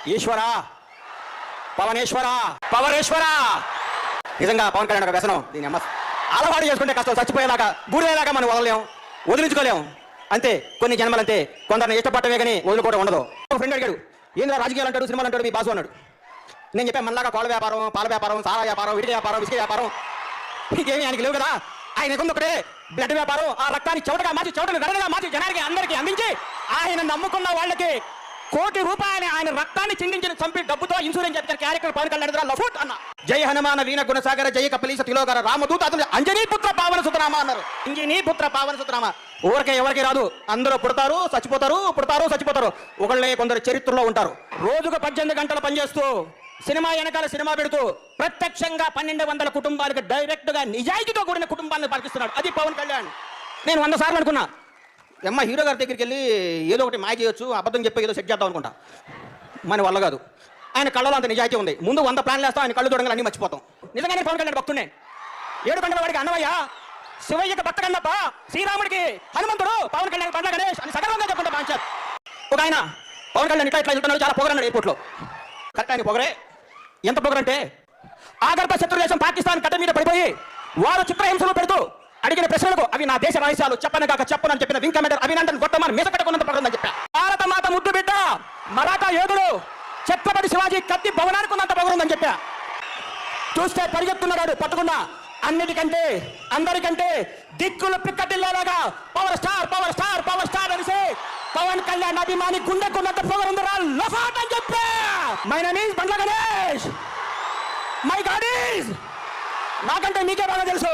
ఈశ్వరా, పవనేశ్వరా, పవరేశ్వరా. నిజంగా పవన్ కళ్యాణ్ ఒక వ్యసనం. దీని అమ్మ అలవాటు చేసుకుంటే కష్టం. చచ్చిపోయేలాగా బూడిదేలాగా మనం వదలలేం, వదిలించుకోలేం. అంతే, కొన్ని జన్మలు అంతే. కొందరిని ఇష్టపడటమే కానీ వదులుకోవడం ఉండదు. ఒక ఫ్రెండ్ అడిగాడు, ఏంద్రా రాజకీయాలు అంటాడు, సినిమాలు అంటాడు మీ బాసు అన్నాడు. నేను చెప్పాను, మనలాగా కోళ్ళ వ్యాపారం, పాల వ్యాపారం, సారా వ్యాపారం, విడికి వ్యాపారం, విసికి వ్యాపారం ఇంకేమీ ఆయనకి లేవు కదా. ఆయన కొంత ఒకటే బ్లడ్ వ్యాపారం. ఆ రక్తాన్ని చెవటగా మార్చి, చెవటను గడగా మార్చి జనానికి అందరికీ అందించి ఆయన నమ్ముకున్న వాళ్ళకి ₹1 కోటి ఆయన రక్తాన్ని చిందించిన చంపి డబ్బుతో ఇన్సూరెన్స్ చెప్పిన క్యారెక్టర్ పవన్ కళ్యాణ్ లఫూట్ అన్న. జై హనుమాన వీణ గుణసాగర జయ కపిలీస తిలోగర రామదూత అతను అంజనీ పుత్ర పావన సుతరామ అన్నారు. అంజనీ పుత్ర పావన సుతరామ. ఊరికే ఎవరికి రాదు. అందరూ పుడతారు, చచ్చిపోతారు, పుడతారు, చచ్చిపోతారు. ఒకళ్ళే కొందరు చరిత్రలో ఉంటారు. రోజుకు 18 గంటలు పనిచేస్తూ సినిమా వెనకాల సినిమా పెడుతూ ప్రత్యక్షంగా 1200 కుటుంబాలకు డైరెక్ట్ గా నిజాయితీతో కూడిన కుటుంబాలను పరికిస్తున్నాడు. అది పవన్ కళ్యాణ్. నేను 100 సార్లు అనుకున్నా, హీరో గారి దగ్గరికి వెళ్ళి ఏదో ఒకటి మాయ చేయొచ్చు, అబద్ధం చెప్పి ఏదో సెట్ చేద్దాం అనుకుంటా. మన వల్ల కాదు. ఆయన కళ్ళలో అంత నిజాయితీ ఉంది. ముందు 100 ప్లాన్లు వేస్తాం, ఆయన కళ్ళు చూడగానే అన్ని మర్చిపోతాం. నిజంగానే పవన్ కళ్యాణ్ భక్తుడే. 7 గంటల వాడికి అన్నవయ్య, శివయ్యకి భక్త కన్నప్ప, శ్రీరాముడికి హనుమంతుడు, పవన్ కళ్యాణ్ బండ్ల గణేష్ అని సగర్వంగా చెప్పుకుంటా బాంచారు. ఒక ఆయన పవన్ కళ్యాణ్ ఇట్లా వెళ్తున్నాడు, చాలా పొగరన్నాడు ఎయిర్పోర్ట్లో. కరెక్ట్, ఆయన పొగరే. ఎంత పొగరంటే ఆగర్భ శత్రు దేశం పాకిస్తాన్ గడ్డ మీద పడిపోయి వారు చిత్రహింసలు పెడుతూ అడిగిన ప్రశ్నలకు అవి నా దేశ రహస్యాలు చెప్పను కాక చెప్పనని చెప్పిన వింగ్ కమాండర్ అభినందన్ గొట్టమాన్ మీద పెట్టుకున్నంత పడుతుందని చెప్పా. భారత మాత ముద్దు బిడ్డ మరాఠా యోధుడు ఛత్రపతి శివాజీ కత్తి భవనానికి ఉన్నంత పొగరుందని చెప్పా. చూస్తే పరిగెత్తున్నాడు పట్టుకున్నా. అన్నిటికంటే అందరికంటే దిక్కులు పిక్కటిల్లాగా power star, power star, power star అనేసి పవన్ కళ్యాణ్ అభిమాని గుండెకున్నంత పొగరుందిరా లఫాట్ అని చెప్పా. My name is Bandla Ganesh. My god is, నాకంటే మీకే బాగా తెలుసు.